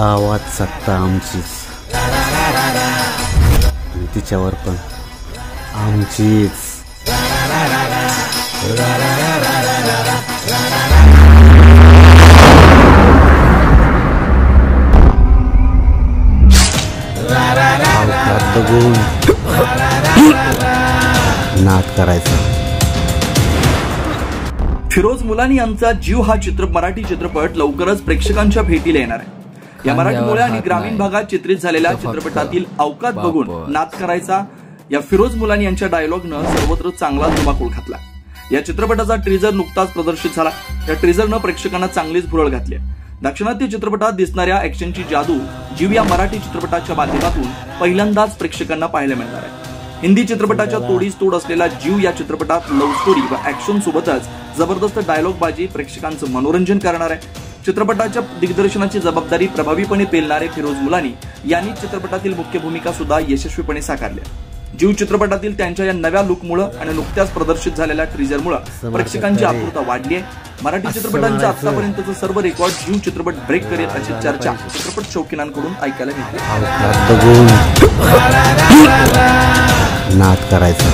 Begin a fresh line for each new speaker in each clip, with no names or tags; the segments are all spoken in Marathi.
गावात सत्ता आमचीच, तिच्यावर पण आमचीच। बघून नाद करायचा।
फिरोज मुलानी यांचा जीव हा मराठी चित्रपट लवकरच प्रेक्षकांच्या भेटीला येणार आहे। या मराठमोळ्या आणि ग्रामीण भागात चित्रित झालेल्या चित्रपटातील अवकात बघून नाद करायचा या फिरोज मुलानी यांच्या डायलॉगनं सर्वत्र चांगला धुमाकूळ घातला। या चित्रपटाचा ट्रेलर नुकताच प्रदर्शित झाला। या ट्रेलरनं प्रेक्षकांना चांगलीच भुरळ घातली। दाक्षिणात्य चित्रपटात दिसणाऱ्या ऍक्शनची जादू जीव या मराठी चित्रपटाच्या माध्यमातून पहिल्यांदाच प्रेक्षकांना पाहायला मिळणार आहे। हिंदी चित्रपटाच्या तोडीस तोड असलेला जीव या चित्रपटात लव्ह स्टोरी व ऍक्शन सोबतच जबरदस्त डायलॉग बाजी प्रेक्षकांचं मनोरंजन करणार आहे। चित्रपटाच्या दिग्दर्शनाची जबाबदारी प्रभावीपणे पेलणारे फिरोज मुलानी यांनी चित्रपटातील मुख्य भूमिका सुद्धा यशस्वीपणे साकारल्या। जीव चित्रपटातील त्यांच्या या नव्या लुकमुळे आणि नुकत्याच प्रदर्शित झालेल्या ट्रेलरमुळे प्रेक्षकांची आतुरता वाढली आहे। मराठी चित्रपटांच्या आतापर्यंतचे सर्व रेकॉर्ड जीव चित्रपट ब्रेक करेल अशी चर्चा चित्रपट शौकीनांकडून ऐकायला मिळते।
नाद करायचा।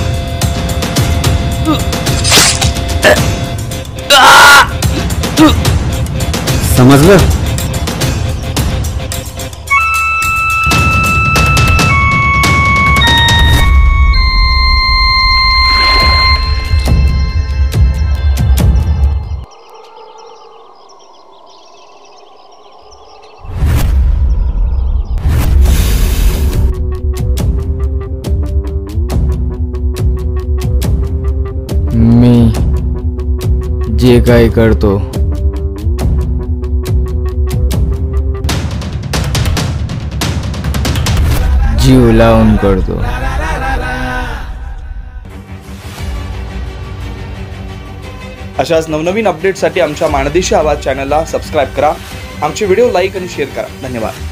समजलं?
मी जे काही करतो जीव लावून करतो।
अशाच नवनवीन अपडेटसाठी आमच्या माणदेशी आवाज चॅनलला सबस्क्राईब करा। आमचे व्हिडिओ लाईक आणि शेअर करा। धन्यवाद।